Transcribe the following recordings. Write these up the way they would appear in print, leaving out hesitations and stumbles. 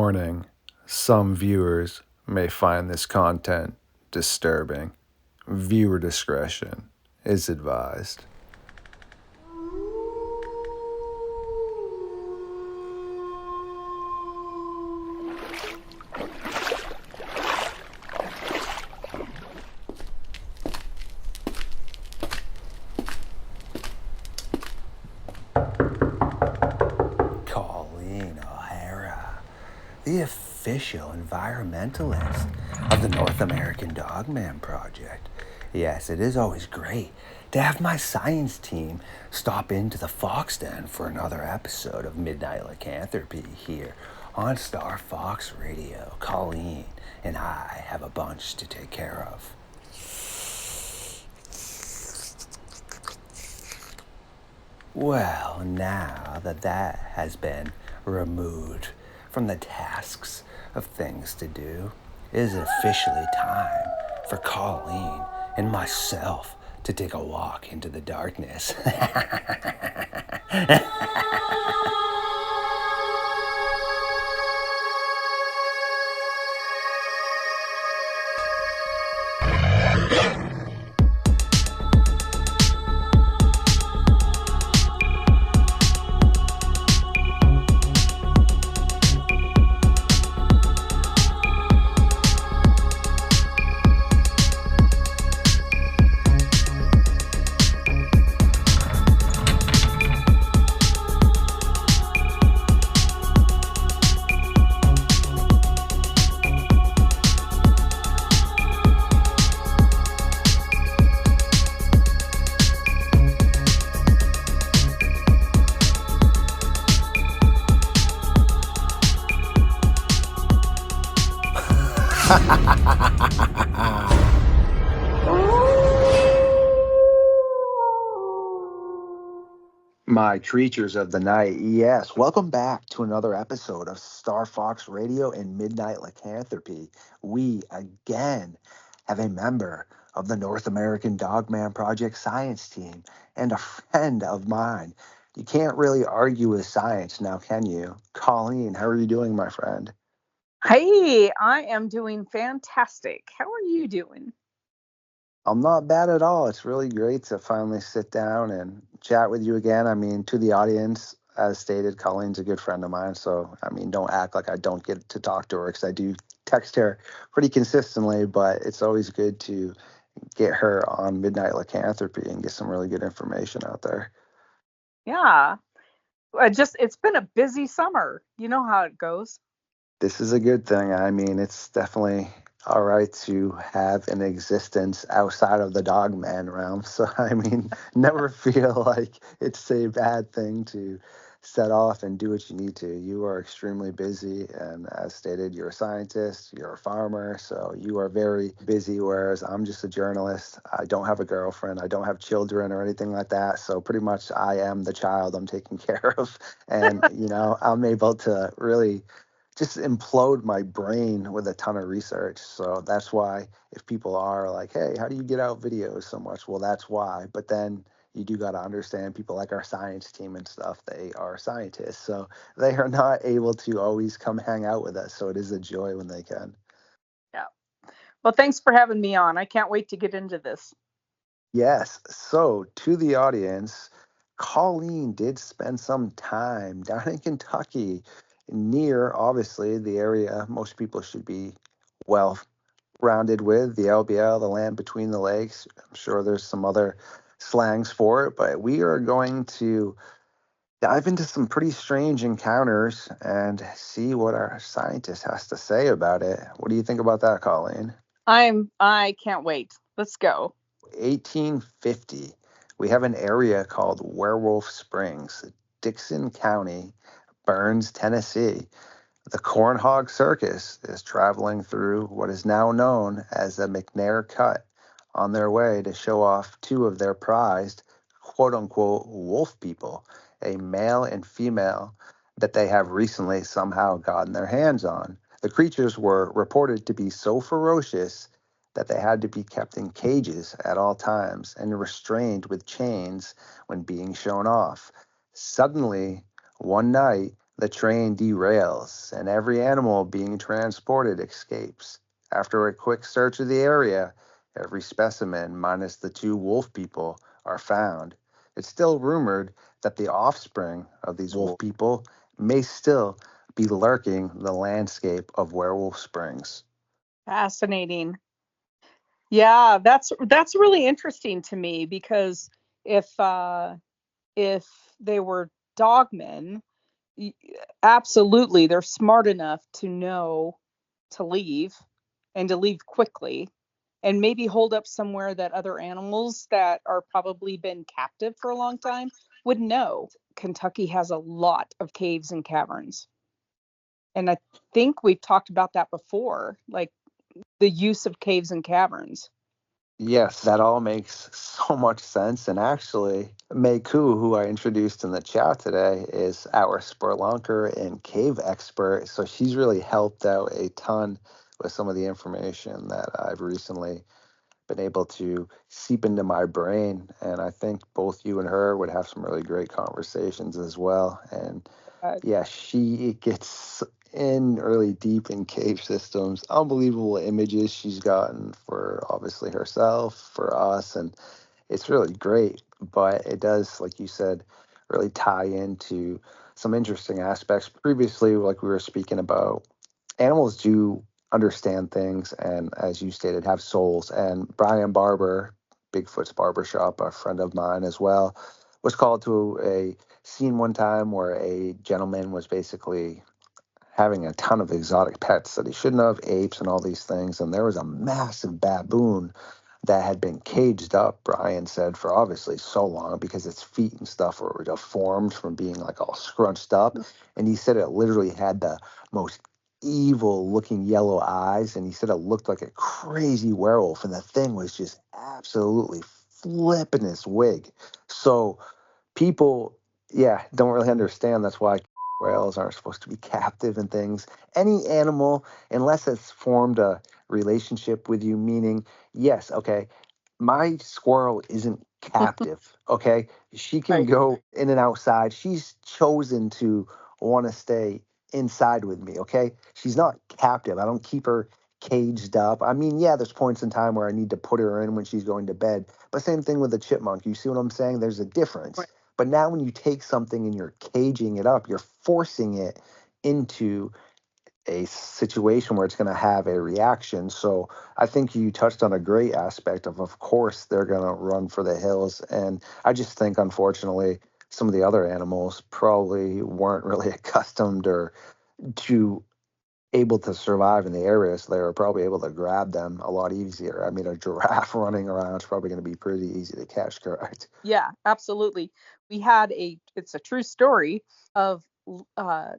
Warning, some viewers may find this content disturbing. Viewer discretion is advised. Colleen, the official environmentalist of the North American Dogman project. Yes, it is always great to have my science team stop into the Fox Den for another episode of Midnight Lycanthropy here on LordeStarfox Radio. Colleen and I have a bunch to take care of. Well, now that has been removed from the tasks of things to do, it is officially time for Colleen and myself to take a walk into the darkness. My creatures of the night, yes, welcome back to another episode of LordeStarfox Radio and Midnight Lycanthropy. We again have a member of the North American Dogman Project science team and a friend of mine. You can't really argue with science now, can you? Colleen, how are you doing, my friend? Hey, I am doing fantastic. How are you doing? I'm not bad at all. It's really great to finally sit down and chat with you again. I mean, to the audience, as stated, Colleen's a good friend of mine. So, I mean, don't act like I don't get to talk to her because I do text her pretty consistently. But it's always good to get her on Midnight Lycanthropy and get some really good information out there. Yeah. It's been a busy summer. You know how it goes. This is a good thing. I mean, it's definitely all right to have an existence outside of the dogman realm. So, I mean, never feel like it's a bad thing to set off and do what you need to. You are extremely busy. And as stated, you're a scientist, you're a farmer. So you are very busy, whereas I'm just a journalist. I don't have a girlfriend. I don't have children or anything like that. So pretty much I am the child I'm taking care of. And, I'm able to really just implode my brain with a ton of research. So that's why if people are like, hey, how do you get out videos so much? Well, that's why. But then you do got to understand people like our science team and stuff, they are scientists. So they are not able to always come hang out with us. So it is a joy when they can. Yeah. Well, thanks for having me on. I can't wait to get into this. Yes. So to the audience, Colleen did spend some time down in Kentucky near, obviously, the area most people should be well rounded with, the LBL, the land between the lakes. I'm sure there's some other slangs for it, but we are going to dive into some pretty strange encounters and see what our scientist has to say about it. What do you think about that, Colleen? I can't wait. Let's go. 1850, we have an area called Werewolf Springs, Dixon County, Burns, Tennessee. The Corn Hog Circus is traveling through what is now known as the McNair Cut on their way to show off two of their prized quote-unquote wolf people, a male and female that they have recently somehow gotten their hands on. The creatures were reported to be so ferocious that they had to be kept in cages at all times and restrained with chains when being shown off. Suddenly, one night, The train derails, and every animal being transported escapes. After a quick search of the area, every specimen, minus the two wolf people, are found. It's still rumored that the offspring of these wolf people may still be lurking the landscape of Werewolf Springs. Fascinating. Yeah, that's really interesting to me because if they were dogmen, absolutely they're smart enough to know to leave and to leave quickly and maybe hold up somewhere that other animals that are probably been captive for a long time would know. Kentucky has a lot of caves and caverns. And I think we've talked about that before, like the use of caves and caverns. Yes, that all makes so much sense. And actually, Ku, who I introduced in the chat today, is our spelunker and cave expert. So she's really helped out a ton with some of the information that I've recently been able to seep into my brain. And I think both you and her would have some really great conversations as well. And Uh, yeah, she gets in really deep in cave systems. Unbelievable images she's gotten for obviously herself, for us, and it's really great. But it does, like you said, really tie into some interesting aspects. Previously, like we were speaking about, animals do understand things and, as you stated, have souls. And Brian Barber, Bigfoot's barbershop, a friend of mine as well, was called to a scene one time where a gentleman was basically having a ton of exotic pets that he shouldn't have, apes and all these things. And there was a massive baboon that had been caged up, Brian said, for obviously so long because its feet and stuff were deformed from being like all scrunched up. And he said it literally had the most evil looking yellow eyes. And he said it looked like a crazy werewolf. And the thing was just absolutely flipping his wig. So people, yeah, don't really understand. That's why whales aren't supposed to be captive and things. Any animal, unless it's formed a relationship with you, meaning, yes, okay, my squirrel isn't captive, okay? She can right. go in and outside. She's chosen to want to stay inside with me, okay? She's not captive. I don't keep her caged up. I mean, yeah, there's points in time where I need to put her in when she's going to bed. But same thing with the chipmunk. You see what I'm saying? There's a difference. Right. But now when you take something and you're caging it up, you're forcing it into a situation where it's going to have a reaction. So I think you touched on a great aspect of course, they're going to run for the hills. And I just think, unfortunately, some of the other animals probably weren't really accustomed or to able to survive in the area, so they were probably able to grab them a lot easier. I mean, a giraffe running around is probably going to be pretty easy to catch, correct? Yeah, absolutely. It's a true story of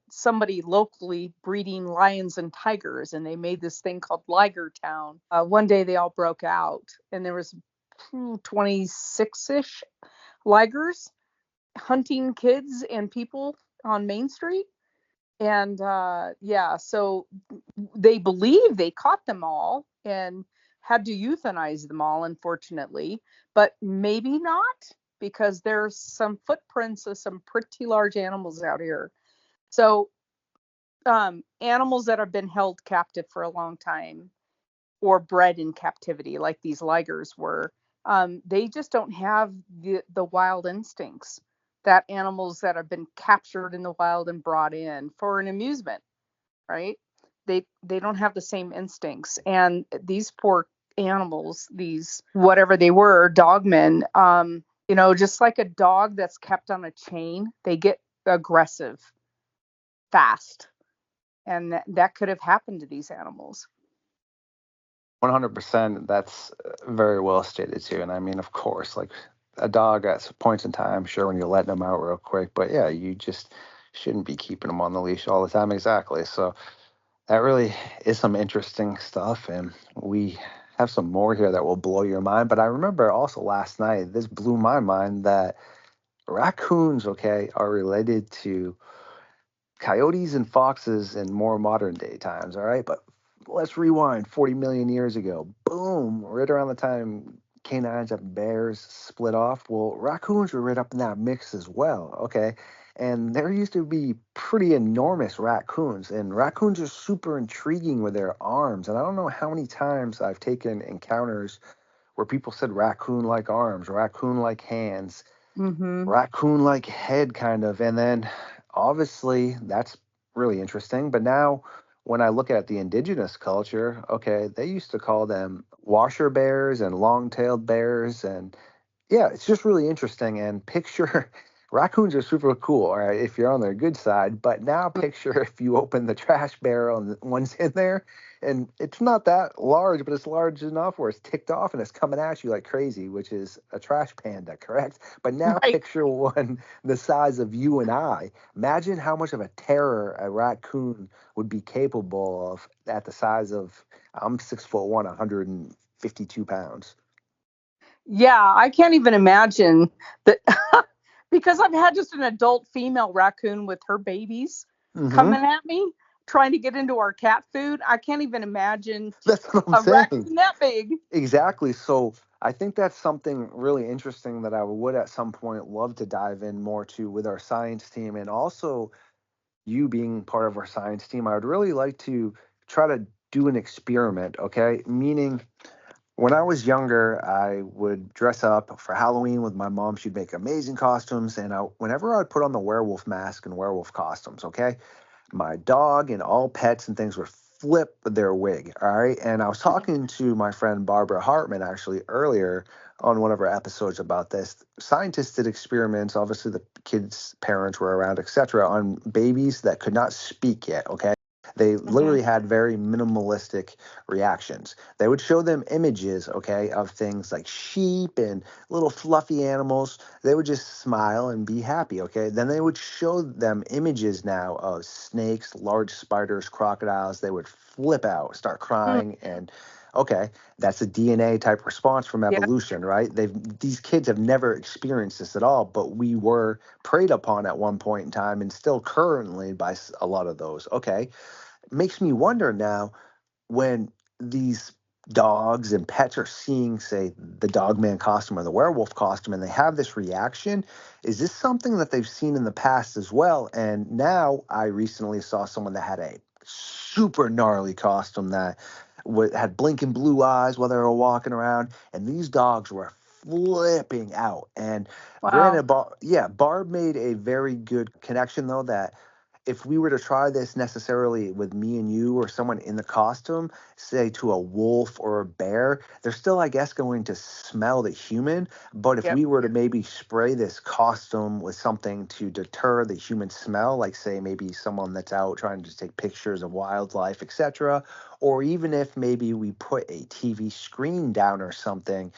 somebody locally breeding lions and tigers, and they made this thing called Liger Town. One day they all broke out, and there was 26-ish ligers hunting kids and people on Main Street. And yeah, so they believe they caught them all and had to euthanize them all, unfortunately, but maybe not because there's some footprints of some pretty large animals out here. So animals that have been held captive for a long time or bred in captivity, like these ligers were, they just don't have the wild instincts that animals that have been captured in the wild and brought in for an amusement, right? They don't have the same instincts, and these poor animals, these whatever they were, dogmen, just like a dog that's kept on a chain, they get aggressive fast, and that could have happened to these animals. 100%. That's very well stated too. And I mean, of course, like a dog at points in time, sure, when you're letting them out real quick, but yeah, you just shouldn't be keeping them on the leash all the time. Exactly. So that really is some interesting stuff. And we have some more here that will blow your mind. But I remember also last night, this blew my mind that raccoons, okay, are related to coyotes and foxes in more modern day times, all right? But let's rewind 40 million years ago. Boom, right around the time canines and bears split off. Well, raccoons were right up in that mix as well, okay? And there used to be pretty enormous raccoons, and raccoons are super intriguing with their arms. And I don't know how many times I've taken encounters where people said raccoon like arms, raccoon like hands, Mm-hmm. raccoon like head, kind of. And then obviously that's really interesting. But now when I look at the indigenous culture, okay, they used to call them washer bears and long tailed bears. And yeah, it's just really interesting. And picture raccoons are super cool, all right, if you're on their good side. But now picture if you open the trash barrel and one's in there, and it's not that large, but it's large enough where it's ticked off and it's coming at you like crazy, which is a trash panda, correct? But now Right. picture one the size of you and I. Imagine how much of a terror a raccoon would be capable of at the size of, I'm 6'1", 152 pounds. Yeah, I can't even imagine that because I've had just an adult female raccoon with her babies Mm-hmm. coming at me, trying to get into our cat food. I can't even imagine That's what I'm a saying. raccoon that big. Exactly. So I think that's something really interesting that I would at some point love to dive in more to with our science team, and also you being part of our science team. I would really like to try to do an experiment, okay? Meaning, when I was younger, I would dress up for Halloween with my mom. She'd make amazing costumes, and whenever I'd put on the werewolf mask and werewolf costumes, okay, my dog and all pets and things would flip their wig. All right. And I was talking to my friend Barbara Hartman actually earlier on one of our episodes about this. Scientists did experiments, obviously the kids' parents were around, etc., on babies that could not speak yet. Okay. They Mm-hmm. literally had very minimalistic reactions. They would show them images, okay, of things like sheep and little fluffy animals. They would just smile and be happy, okay? Then they would show them images now of snakes, large spiders, crocodiles. They would flip out, start Mm, crying, and okay, that's a DNA type response from yeah. evolution, right? These kids have never experienced this at all, but we were preyed upon at one point in time and still currently by a lot of those. Okay, makes me wonder now, when these dogs and pets are seeing, say, the Dogman costume or the werewolf costume, and they have this reaction, is this something that they've seen in the past as well? And now I recently saw someone that had a super gnarly costume that had blinking blue eyes while they were walking around, and these dogs were flipping out. And Wow. granted, Barb made a very good connection though, that if we were to try this necessarily with me and you or someone in the costume, say to a wolf or a bear, they're still, I guess, going to smell the human. But if Yep. we were to maybe spray this costume with something to deter the human smell, like say maybe someone that's out trying to take pictures of wildlife, etc., or even if maybe we put a TV screen down or something,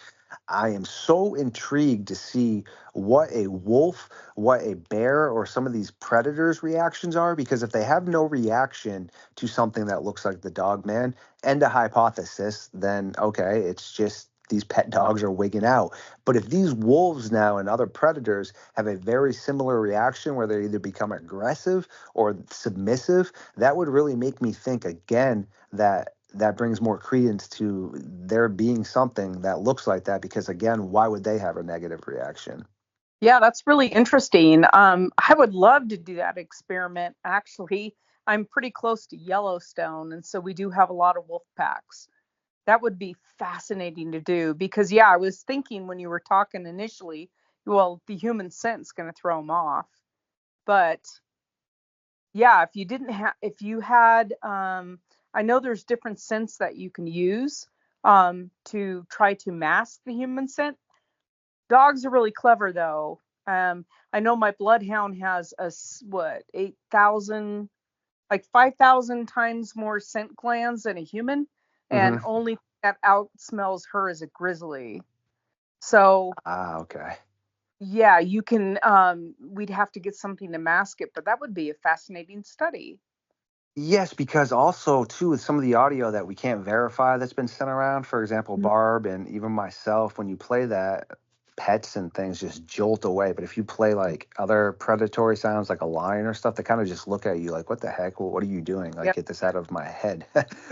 I am so intrigued to see what a wolf, what a bear, or some of these predators' reactions are. Because if they have no reaction to something that looks like the dog man and a hypothesis, then okay, it's just these pet dogs are wigging out. But if these wolves now and other predators have a very similar reaction where they either become aggressive or submissive, that would really make me think again that brings more credence to there being something that looks like that, because again, why would they have a negative reaction? Yeah, that's really interesting. I would love to do that experiment. Actually, I'm pretty close to Yellowstone, and so we do have a lot of wolf packs. That would be fascinating to do because, yeah, I was thinking when you were talking initially, well, the human scent's going to throw them off. But yeah, if you didn't have, if you had, I know there's different scents that you can use to try to mask the human scent. Dogs are really clever though. I know my bloodhound has what, 8,000, like 5,000 times more scent glands than a human, and Hmm. only that out smells her is a grizzly. So Ah, okay. yeah, you can. We'd have to get something to mask it, but that would be a fascinating study. Yes, because also too with some of the audio that we can't verify that's been sent around, for example, Mhm. Barb and even myself, when you play that, pets and things just jolt away. But if you play like other predatory sounds like a lion or stuff, they kind of just look at you like, what the heck? What are you doing? Like, Yep. get this out of my head.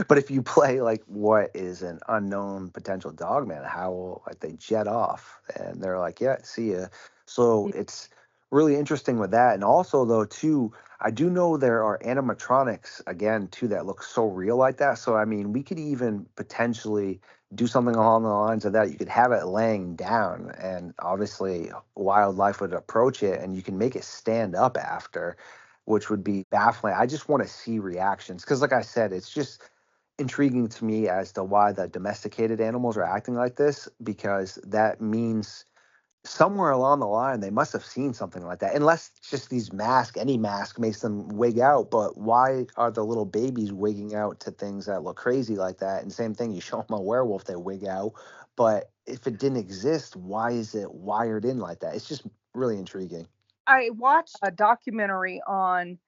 But if you play like what is an unknown potential dog man howl, like they jet off and they're like, yeah, see ya. So it's really interesting with that. And also, though, too, I do know there are animatronics again too that look so real like that. So I mean, we could even potentially do something along the lines of that. You could have it laying down, and obviously wildlife would approach it, and you can make it stand up after, which would be baffling. I just want to see reactions because, like I said, it's just intriguing to me as to why the domesticated animals are acting like this, because that means somewhere along the line they must have seen something like that, unless it's just any mask makes them wig out. But why are the little babies wigging out to things that look crazy like that? And same thing, you show them a werewolf, they wig out. But if it didn't exist, why is it wired in like that? It's just really intriguing. I watched a documentary on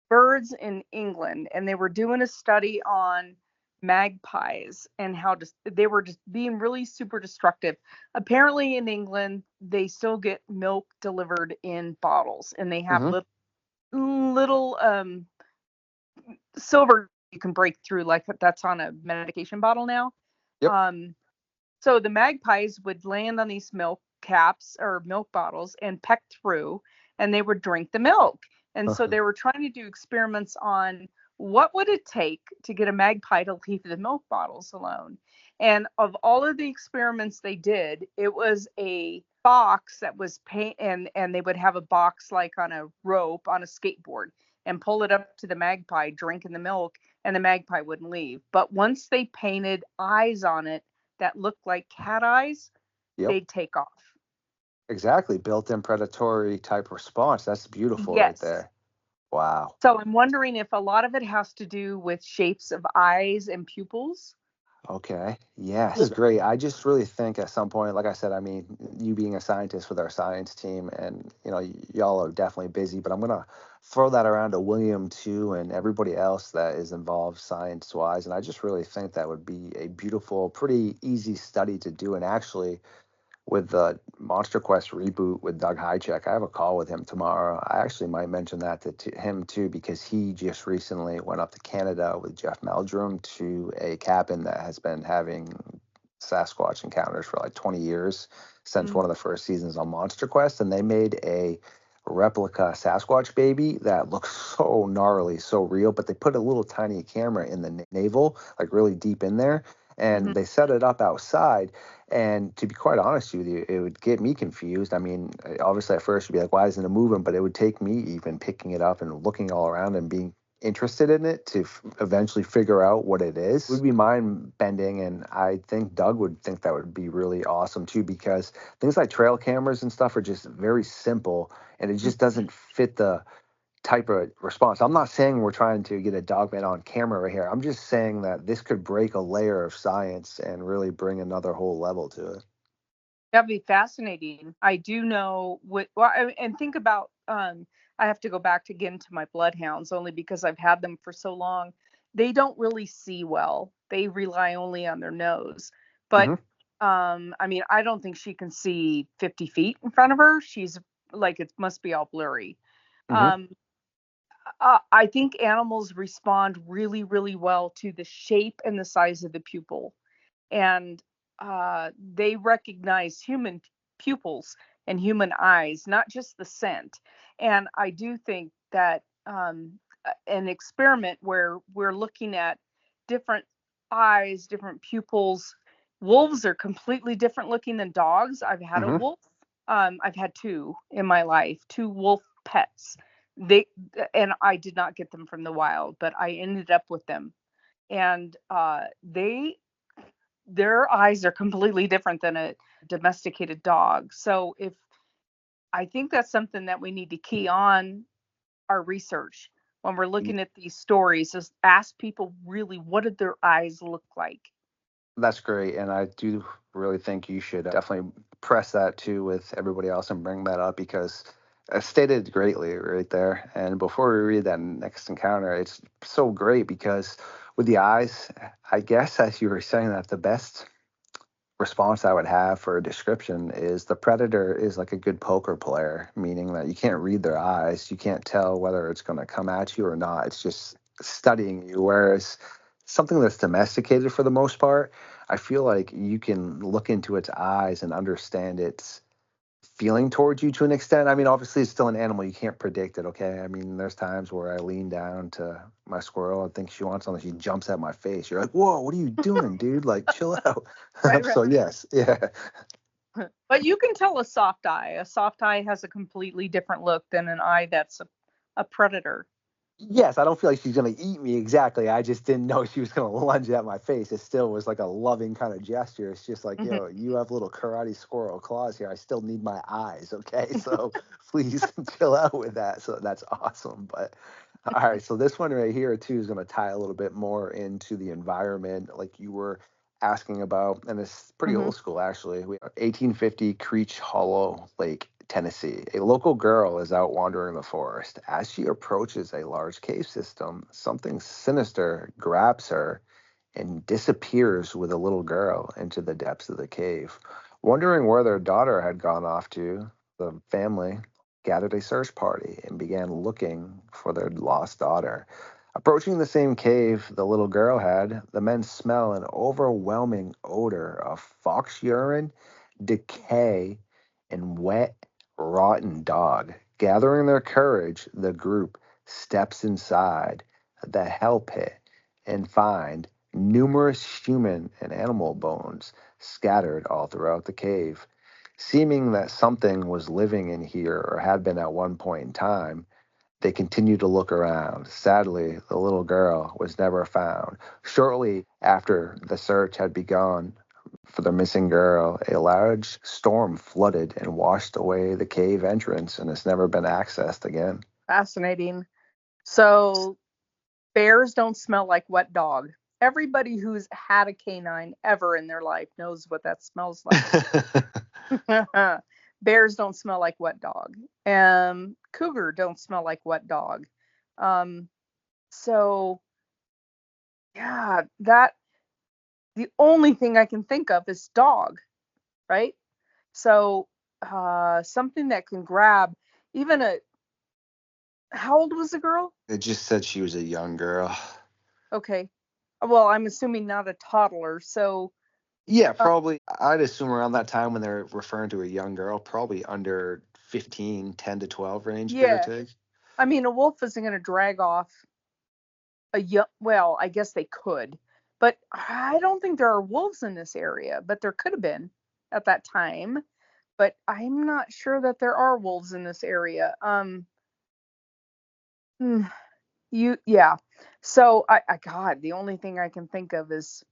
birds in England, and they were doing a study on magpies and how they were just being really super destructive. Apparently, in England, they still get milk delivered in bottles, and they have Hmm. little silver you can break through, like that's on a medication bottle now. Yep. Um, so the magpies would land on these milk caps or milk bottles and peck through, and they would drink the milk. And so they were trying to do experiments on what would it take to get a magpie to leave the milk bottles alone. And of all of the experiments they did, it was a box that was paint, and they would have a box like on a rope on a skateboard and pull it up to the magpie drinking the milk, and the magpie wouldn't leave. But once they painted eyes on it that looked like cat eyes, Yep. they'd take off. Exactly. Built-in predatory type response. That's beautiful right Yes. there. Wow. So I'm wondering if a lot of it has to do with shapes of eyes and pupils. Okay. Yeah, this is great. I just really think at some point, like I said, I mean, you being a scientist with our science team, and y'all are definitely busy, but I'm gonna throw that around to William too, and everybody else that is involved science-wise. And I just really think that would be a beautiful, pretty easy study to do. And actually, with the Monster Quest reboot with Doug Hychek. I have a call with him tomorrow. I actually might mention that to him too, because he just recently went up to Canada with Jeff Meldrum to a cabin that has been having Sasquatch encounters for like 20 years since one of the first seasons on Monster Quest. And they made a replica Sasquatch baby that looks so gnarly, so real, but they put a little tiny camera in the navel, like really deep in there, Mm-hmm. and they set it up outside. And to be quite honest with you, it would get me confused. I mean, obviously at first you'd be like, why isn't it moving? But it would take me even picking it up and looking all around and being interested in it to eventually figure out what it is. It would be mind bending. And I think Doug would think that would be really awesome too, because things like trail cameras and stuff are just very simple, and it just doesn't fit the type of response. I'm not saying we're trying to get a Dogman on camera right here. I'm just saying that this could break a layer of science and really bring another whole level to it. That'd be fascinating. I do know well, and think about, I have to go back again to my bloodhounds only because I've had them for so long. They don't really see well. They rely only on their nose. But Hmm. I mean, I don't think she can see 50 feet in front of her. She's like, it must be all blurry. Hmm. Um, I think animals respond really, really well to the shape and the size of the pupil, and they recognize human pupils and human eyes, not just the scent. And I do think that an experiment where we're looking at different eyes, different pupils. Wolves are completely different looking than dogs. I've had a Hmm. wolf. I've had two in my life, two wolf pets. They and I did not get them from the wild, but I ended up with them, and their eyes are completely different than a domesticated dog. So if I think that's something that we need to key on our research when we're looking at these stories, is ask people really what did their eyes look like. That's great. And I do really think you should definitely press that too with everybody else and bring that up, because stated greatly right there. And before we read that next encounter, it's so great because with the eyes, I guess, as you were saying, that the best response I would have for a description is the predator is like a good poker player, meaning that you can't read their eyes. You can't tell whether it's going to come at you or not. It's just studying you. Whereas something that's domesticated for the most part, I feel like you can look into its eyes and understand its feeling towards you to an extent. I mean, obviously it's still an animal. You can't predict it, okay? I mean, there's times where I lean down to my squirrel and think she wants something. She jumps at my face. You're like, whoa, what are you doing, dude? Like, chill out. Right, So yes, yeah. But you can tell a soft eye. A soft eye has a completely different look than an eye that's a predator. Yes, I don't feel like she's gonna eat me exactly. I just didn't know she was gonna lunge at my face. It still was like a loving kind of gesture. It's just like, Mhm. yo, you have little karate squirrel claws here. I still need my eyes, okay? So please chill out with that. So that's awesome. But all right, so this one right here too is gonna tie a little bit more into the environment, like you were asking about, and it's pretty Mhm. old school actually. 1850 Creech Hollow Lake, Tennessee. A local girl is out wandering the forest. As she approaches a large cave system, something sinister grabs her and disappears with a little girl into the depths of the cave. Wondering where their daughter had gone off to, the family gathered a search party and began looking for their lost daughter. Approaching the same cave the little girl had, the men smell an overwhelming odor of fox urine, decay, and wet, rotten dog. Gathering their courage, the group steps inside the hell pit and find numerous human and animal bones scattered all throughout the cave. Seeming that something was living in here or had been at one point in time, they continued to look around. Sadly, the little girl was never found. Shortly after the search had begun for the missing girl, a large storm flooded and washed away the cave entrance and has never been accessed again. Fascinating. So bears don't smell like wet dog. Everybody who's had a canine ever in their life knows what that smells like. Bears don't smell like wet dog. Cougar don't smell like wet dog. Um, so yeah, that the only thing I can think of is dog, right? So something that can grab even a how old was the girl? It just said she was a young girl. Okay. Well, I'm assuming not a toddler. So Yeah, uh, probably. I'd assume around that time when they're referring to a young girl, probably under 15, 10 to 12 range, give or yeah, take. I mean a wolf isn't going to drag off a young. Well, I guess they could, but I don't think there are wolves in this area. But there could have been at that time. But I'm not sure that there are wolves in this area. Hmm, yeah. So I God, the only thing I can think of is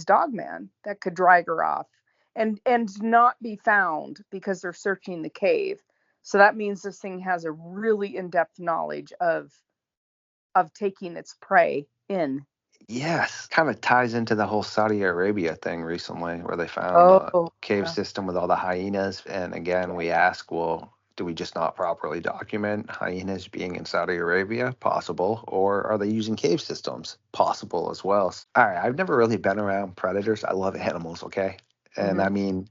Dogman that could drag her off and not be found because they're searching the cave. So that means this thing has a really in-depth knowledge of taking its prey in. Yes, kind of ties into the whole Saudi Arabia thing recently, where they found the Oh, cave yeah. system with all the hyenas. And again, we ask, well, do we just not properly document hyenas being in Saudi Arabia? Possible. Or are they using cave systems? Possible as well. All right, I've never really been around predators. I love animals, okay? And Hmm. I mean,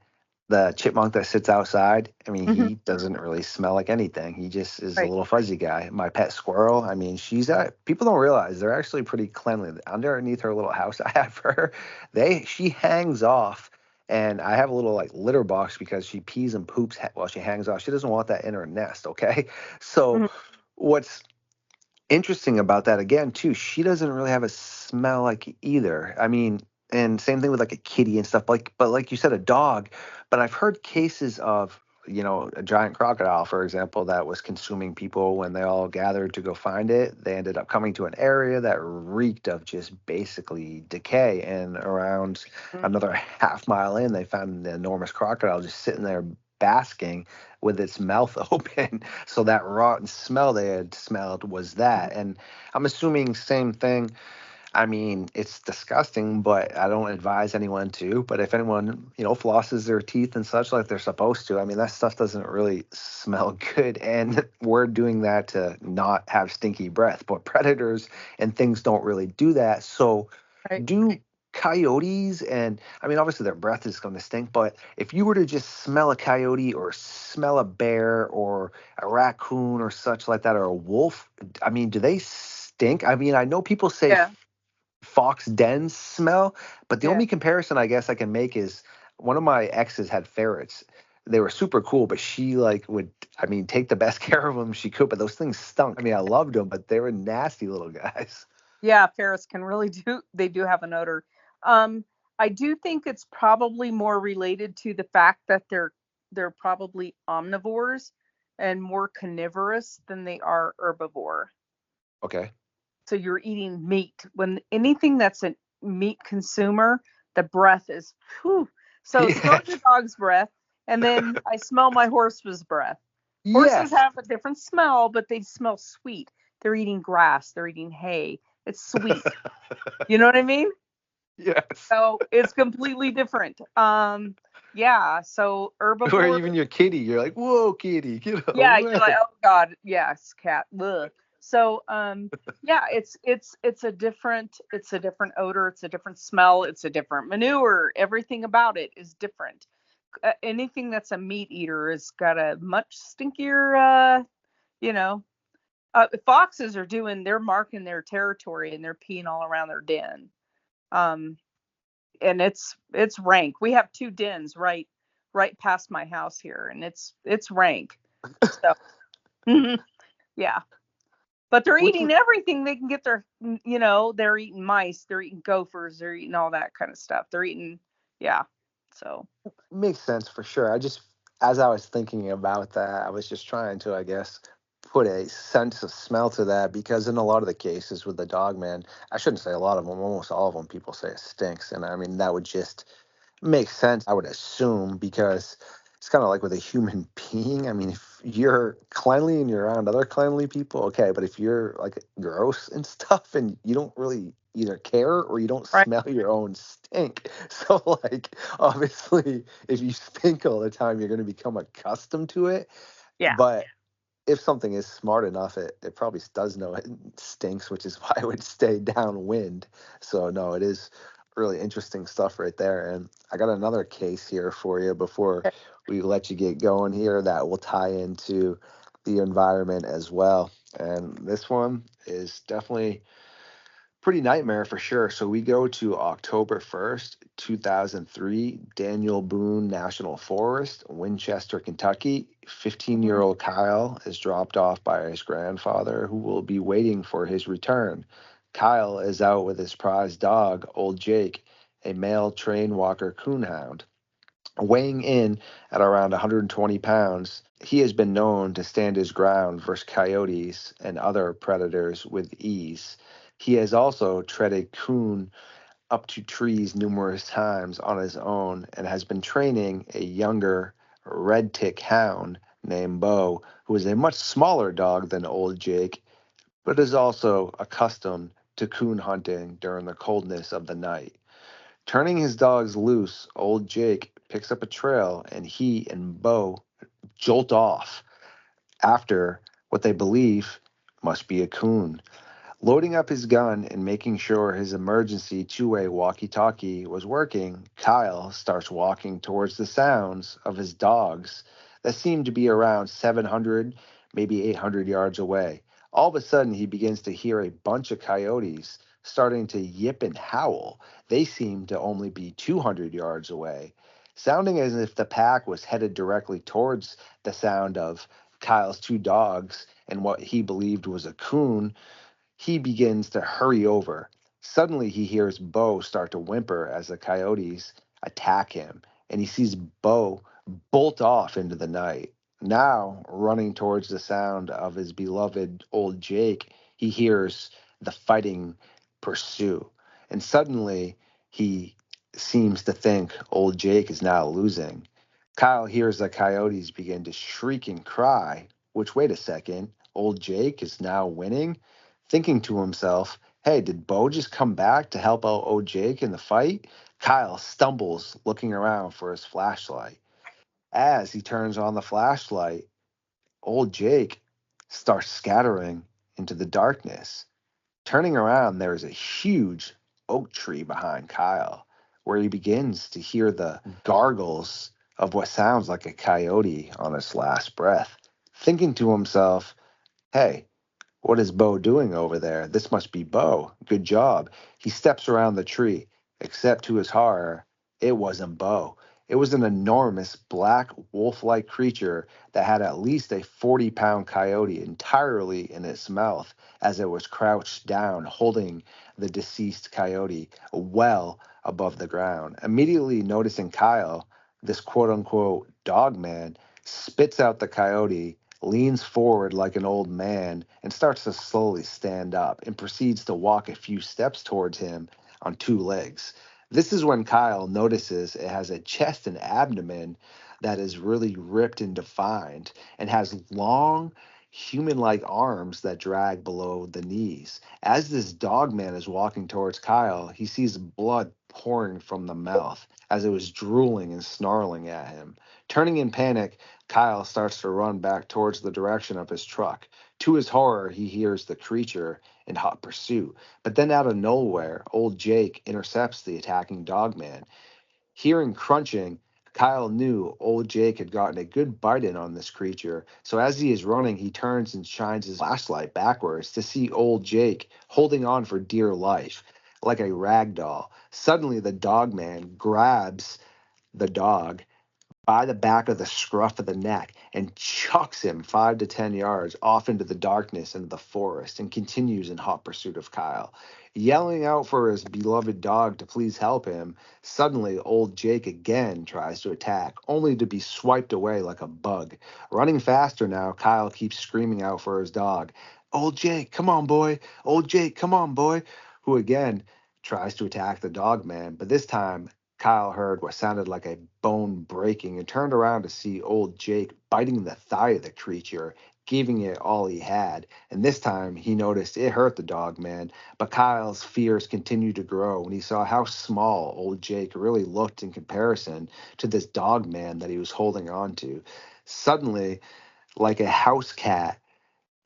the chipmunk that sits outside, I mean, Hmm. he doesn't really smell like anything. He just is a Right. little fuzzy guy. My pet squirrel, I mean, people don't realize they're actually pretty cleanly. Underneath her little house I have for her, she hangs off. And I have a little like litter box because she pees and poops while she hangs off. She doesn't want that in her nest, okay? So Hmm. what's interesting about that again too, she doesn't really have a smell like either. I mean, and same thing with like a kitty and stuff, like, but like you said, a dog. But I've heard cases of, a giant crocodile, for example, that was consuming people. When they all gathered to go find it, they ended up coming to an area that reeked of just basically decay, and around another half mile in, they found an enormous crocodile just sitting there basking with its mouth open. So that rotten smell they had smelled was that. And I'm assuming same thing. I mean, it's disgusting, but I don't advise anyone to. But if anyone, flosses their teeth and such like they're supposed to, I mean, that stuff doesn't really smell good. And we're doing that to not have stinky breath. But predators and things don't really do that. So Right. do coyotes, and I mean, obviously their breath is going to stink, but if you were to just smell a coyote or smell a bear or a raccoon or such like that, or a wolf, I mean, do they stink? I mean, I know people say Yeah. fox dens smell, but the Yeah. only comparison I guess I can make is one of my exes had ferrets. they were super cool, but she like would, I mean, take the best care of them she could. But those things stunk. I mean, I loved them, but they were nasty little guys. Yeah, ferrets can really they do have an odor. Um, I do think it's probably more related to the fact that they're probably omnivores and more carnivorous than they are herbivore. Okay. So you're eating meat. When anything that's a meat consumer, the breath is whew. So smell your Yes. dog's breath, and then I smell my horse's breath. Horses Yes. have a different smell, but they smell sweet. They're eating grass, they're eating hay. It's sweet. You know what I mean? Yes. So it's completely different. Yeah, so Or herbivore, even your kitty, you're like, whoa, kitty, get yeah, you're like, away. oh God, yes, cat. Ugh. So yeah, it's a different odor, it's a different smell, it's a different manure. Everything about it is different. Anything that's a meat eater has got a much stinkier you know. Foxes are they're marking their territory and they're peeing all around their den. Um and it's rank. We have two dens right past my house here, and it's rank. So yeah. But they're Which eating everything they can get they're eating mice, they're eating gophers, they're eating all that kind of stuff. They're eating, yeah. So, makes sense for sure. As I was thinking about that, I was just trying to, I guess, put a sense of smell to that because in a lot of the cases with the dog man, I shouldn't say a lot of them, almost all of them, people say it stinks. And I mean, that would just make sense, I would assume, because it's kind of like with a human being. I mean, if you're cleanly and you're around other cleanly people, okay. But if you're like gross and stuff and you don't really either care or you don't right. smell your own stink. So, like, obviously, if you stink all the time, you're going to become accustomed to it. Yeah. But if something is smart enough, it probably does know it stinks, which is why it would stay downwind. So no, it is really interesting stuff right there. And I got another case here for you before we let you get going here that will tie into the environment as well. And this one is definitely pretty nightmare for sure. So we go to October 1st, 2003, Daniel Boone National Forest, Winchester, Kentucky. 15-year-old Kyle is dropped off by his grandfather, who will be waiting for his return. Kyle is out with his prized dog, Old Jake, a male train walker coonhound. Weighing in at around 120 pounds, he has been known to stand his ground versus coyotes and other predators with ease. He has also treaded coon up to trees numerous times on his own and has been training a younger red tick hound named Bo, who is a much smaller dog than Old Jake, but is also accustomed to coon hunting during the coldness of the night. Turning his dogs loose, Old Jake picks up a trail and he and Bo jolt off after what they believe must be a coon. Loading up his gun and making sure his emergency two-way walkie-talkie was working, Kyle starts walking towards the sounds of his dogs that seem to be around 700, maybe 800 yards away. All of a sudden, he begins to hear a bunch of coyotes starting to yip and howl. They seem to only be 200 yards away, sounding as if the pack was headed directly towards the sound of Kyle's two dogs and what he believed was a coon. He begins to hurry over. Suddenly, he hears Bo start to whimper as the coyotes attack him, and he sees Bo bolt off into the night. Now, running towards the sound of his beloved Old Jake, he hears the fighting pursue. And suddenly, he seems to think Old Jake is now losing. Kyle hears the coyotes begin to shriek and cry, which, wait a second, Old Jake is now winning? Thinking to himself, hey, did Bo just come back to help out old Jake in the fight? Kyle stumbles, looking around for his flashlight. As he turns on the flashlight, old Jake starts scattering into the darkness. Turning around, there is a huge oak tree behind Kyle, where he begins to hear the gargles of what sounds like a coyote on its last breath. Thinking to himself, hey, what is Bo doing over there? This must be Bo. Good job. He steps around the tree, except to his horror, it wasn't Bo. It was an enormous black wolf-like creature that had at least a 40-pound coyote entirely in its mouth as it was crouched down, holding the deceased coyote well above the ground. Immediately noticing Kyle, this quote-unquote dog man, spits out the coyote, leans forward like an old man, and starts to slowly stand up and proceeds to walk a few steps towards him on two legs. This is when Kyle notices it has a chest and abdomen that is really ripped and defined and has long human-like arms that drag below the knees. As this dog man is walking towards Kyle, he sees blood pouring from the mouth as it was drooling and snarling at him. Turning in panic, Kyle starts to run back towards the direction of his truck. To his horror, he hears the creature in hot pursuit. But then out of nowhere, old Jake intercepts the attacking dogman. Hearing crunching, Kyle knew old Jake had gotten a good bite in on this creature. So as he is running, he turns and shines his flashlight backwards to see old Jake holding on for dear life, like a rag doll. Suddenly, the dogman grabs the dog by the back of the scruff of the neck and chucks him 5 to 10 yards off into the darkness into the forest and continues in hot pursuit of Kyle. Yelling out for his beloved dog to please help him, suddenly old Jake again tries to attack, only to be swiped away like a bug. Running faster now, Kyle keeps screaming out for his dog. Old Jake, come on, boy. Old Jake, come on, boy. Who again tries to attack the dog man, but this time Kyle heard what sounded like a bone breaking and turned around to see old Jake biting the thigh of the creature, giving it all he had. And this time he noticed it hurt the dog man, but Kyle's fears continued to grow when he saw how small old Jake really looked in comparison to this dog man that he was holding on to. Suddenly, like a house cat,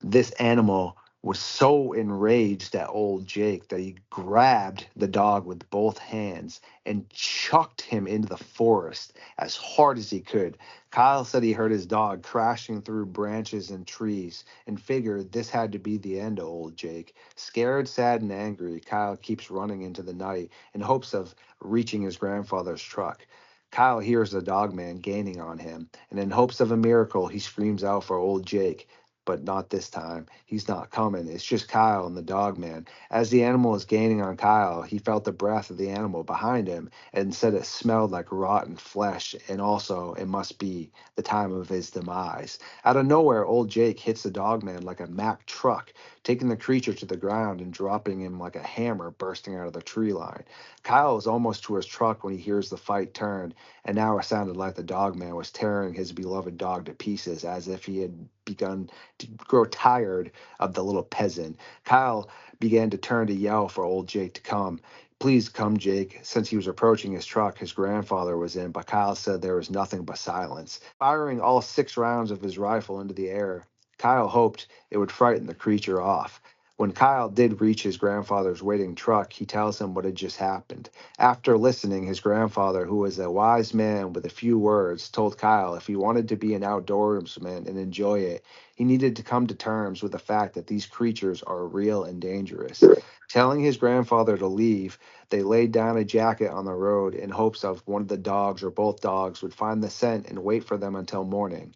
this animal was so enraged at old Jake that he grabbed the dog with both hands and chucked him into the forest as hard as he could. Kyle said he heard his dog crashing through branches and trees and figured this had to be the end of old Jake. Scared, sad, and angry, Kyle keeps running into the night in hopes of reaching his grandfather's truck. Kyle hears the dogman gaining on him, and in hopes of a miracle, he screams out for old Jake. But not this time. He's not coming. It's just Kyle and the dog man. As the animal is gaining on Kyle, he felt the breath of the animal behind him and said it smelled like rotten flesh, and also it must be the time of his demise. Out of nowhere, old Jake hits the dog man like a Mack truck, taking the creature to the ground and dropping him like a hammer bursting out of the tree line. Kyle is almost to his truck when he hears the fight turn, and now it sounded like the dog man was tearing his beloved dog to pieces as if he had begun to grow tired of the little peasant. Kyle began to turn to yell for old Jake to come. Please come, Jake. Since he was approaching his truck, his grandfather was in, but Kyle said there was nothing but silence. Firing all 6 rounds of his rifle into the air, Kyle hoped it would frighten the creature off. When Kyle did reach his grandfather's waiting truck, he tells him what had just happened. After listening, his grandfather, who was a wise man with a few words, told Kyle if he wanted to be an outdoorsman and enjoy it, he needed to come to terms with the fact that these creatures are real and dangerous. Telling his grandfather to leave, they laid down a jacket on the road in hopes of one of the dogs or both dogs would find the scent and wait for them until morning.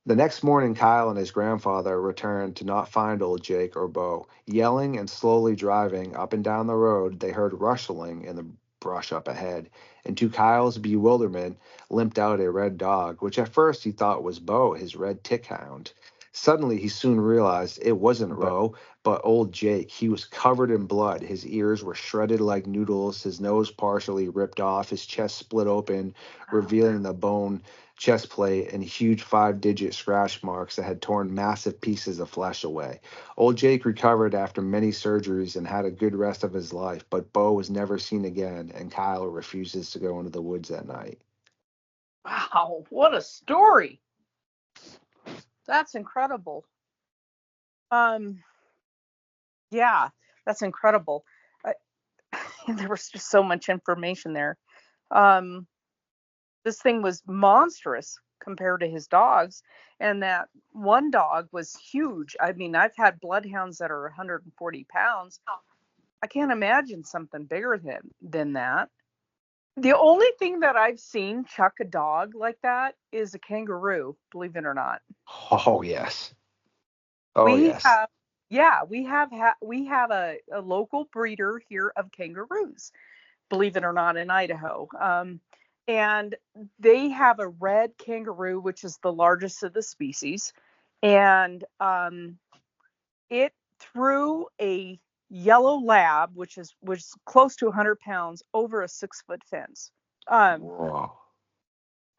The next morning, Kyle and his grandfather returned to not find old Jake or Bo. Yelling and slowly driving up and down the road, they heard rustling in the brush up ahead, and to Kyle's bewilderment, limped out a red dog, which at first he thought was Bo, his red tick hound. Suddenly, he soon realized it wasn't Bo, but old Jake. He was covered in blood. His ears were shredded like noodles, his nose partially ripped off, his chest split open, revealing the bone chest plate and huge 5-digit scratch marks that had torn massive pieces of flesh away. Old Jake recovered after many surgeries and had a good rest of his life, but Bo was never seen again, and Kyle refuses to go into the woods at night. Wow, what a story. That's incredible. Yeah, that's incredible. There was just so much information there. This thing was monstrous compared to his dogs, and that one dog was huge. I mean, I've had bloodhounds that are 140 pounds. I can't imagine something bigger than that. The only thing that I've seen chuck a dog like that is a kangaroo, believe it or not. Oh yes. Oh We yes. have, yeah, we have a local breeder here of kangaroos, believe it or not, in Idaho. And they have a red kangaroo, which is the largest of the species, and it threw a yellow lab, which was close to 100 pounds, over a 6-foot fence. Um, Whoa.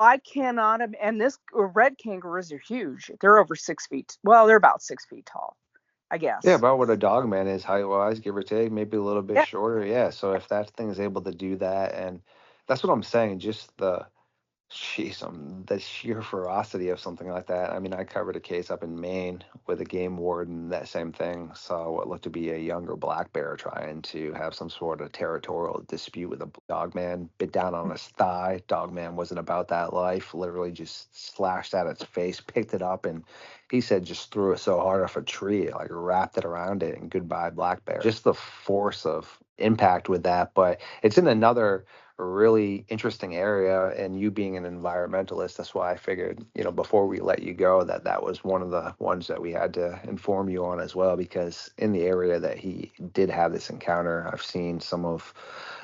I cannot, and this red kangaroos are huge. They're over 6 feet. Well, they're about 6 feet tall, I Yeah, guess. about what a dogman is height wise, give or take, maybe a little bit Yeah, shorter. Yeah. So if that thing is able to do that, and that's what I'm saying, just the sheer ferocity of something like that. I mean, I covered a case up in Maine with a game warden. That same thing saw what looked to be a younger black bear trying to have some sort of territorial dispute with a dogman. Bit down on his thigh. Dogman wasn't about that life. Literally just slashed at its face, picked it up, and he said just threw it so hard off a tree, like wrapped it around it, and goodbye black bear. Just the force of impact with that, but it's in another really interesting area, and you being an environmentalist, that's why I figured, before we let you go, that that was one of the ones that we had to inform you on as well, because in the area that he did have this encounter, I've seen some of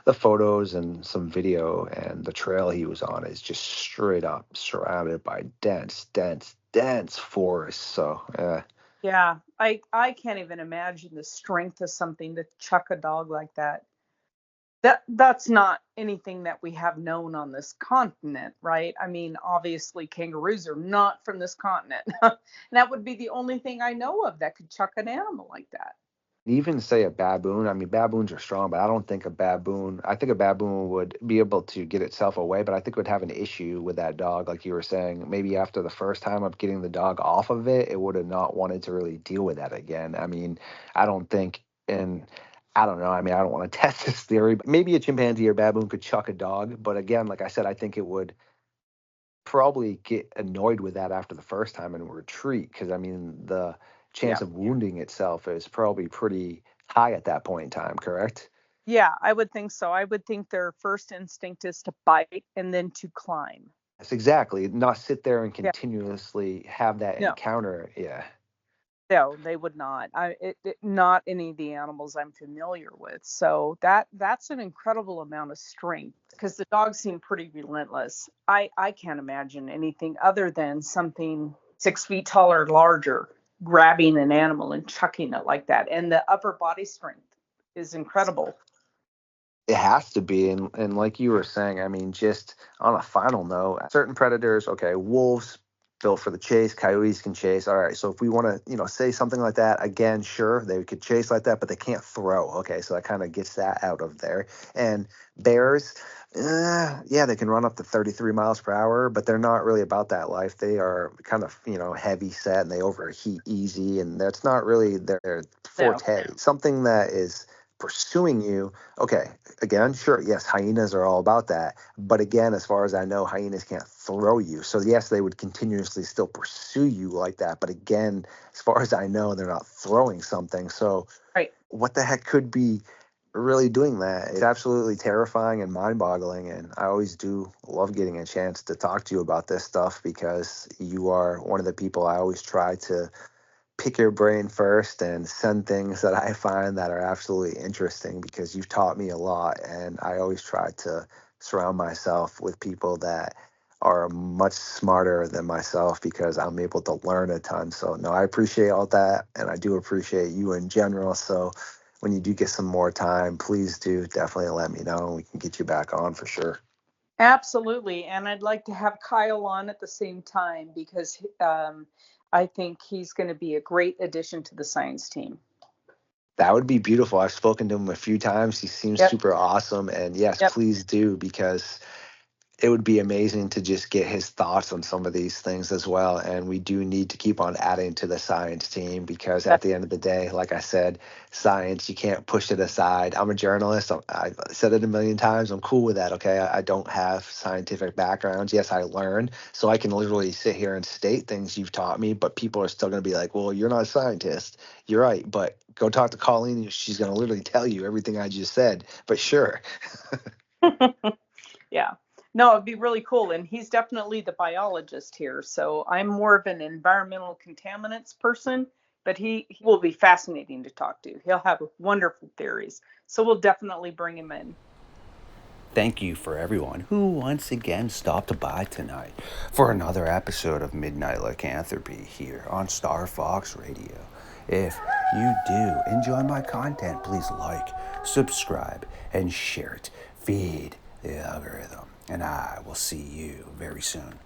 the photos and some video, and the trail he was on is just straight up surrounded by dense forest. So yeah. I can't even imagine the strength of something to chuck a dog like that. That's not anything that we have known on this continent, right? I mean, obviously kangaroos are not from this continent. And that would be the only thing I know of that could chuck an animal like that. even say a baboon. I mean, baboons are strong, but I don't think a baboon. I think a baboon would be able to get itself away, but I think it would have an issue with that dog, like you were saying. Maybe after the first time of getting the dog off of it, it would have not wanted to really deal with that again. I mean, I don't think, and I don't know. I mean, I don't want to test this theory, but maybe a chimpanzee or baboon could chuck a dog. But again, like I said, I think it would probably get annoyed with that after the first time and retreat, because I mean the chance Yeah. of wounding itself is probably pretty high at that point in time, correct? Yeah, I would think so. I would think their first instinct is to bite and then to climb. Yes, exactly. Not sit there and Yeah. continuously have that No. encounter. Yeah. No, they would not. Not any of the animals I'm familiar with. So that's an incredible amount of strength because the dogs seem pretty relentless. I can't imagine anything other than something 6 feet tall or larger grabbing an animal and chucking it like that. And the upper body strength is incredible. It has to be, and like you were saying, I mean, just on a final note, certain predators, okay, wolves built for the chase, coyotes can chase. All right, so if we want to, say something like that again, sure, they could chase like that, but they can't throw. Okay, so that kind of gets that out of there. And bears, yeah, they can run up to 33 miles per hour, but they're not really about that life. They are kind of, heavy set and they overheat easy, and that's not really their No. forte. Something that is pursuing you. Okay, again, sure, yes, hyenas are all about that. But again, as far as I know, hyenas can't throw you. So yes, they would continuously still pursue you like that. But again, as far as I know, they're not throwing something. So Right. what the heck could be really doing that? It's absolutely terrifying and mind-boggling. And I always do love getting a chance to talk to you about this stuff, because you are one of the people I always try to pick your brain first and send things that I find that are absolutely interesting, because you've taught me a lot, and I always try to surround myself with people that are much smarter than myself, because I'm able to learn a ton. So no, I appreciate all that, and I do appreciate you in general. So when you do get some more time, please do definitely let me know, and we can get you back on for sure. Absolutely. And I'd like to have Kyle on at the same time because I think he's going to be a great addition to the science team. That would be beautiful. I've spoken to him a few times. He seems Yep. super awesome. And yes, Yep. please do, because it would be amazing to just get his thoughts on some of these things as well. And we do need to keep on adding to the science team, because at the end of the day, like I said, science, you can't push it aside. I'm a journalist. I've said it a million times. I'm cool with that. Okay. I don't have scientific backgrounds. Yes, I learned. So I can literally sit here and state things you've taught me, but people are still going to be like, well, you're not a scientist. You're right. But go talk to Colleen. She's going to literally tell you everything I just said. But sure. Yeah. No, it'd be really cool. And he's definitely the biologist here. So I'm more of an environmental contaminants person, but he will be fascinating to talk to. He'll have wonderful theories. So we'll definitely bring him in. Thank you for everyone who once again stopped by tonight for another episode of Midnight Lycanthropy here on Star Fox Radio. If you do enjoy my content, please like, subscribe, and share it. Feed the algorithm. And I will see you very soon.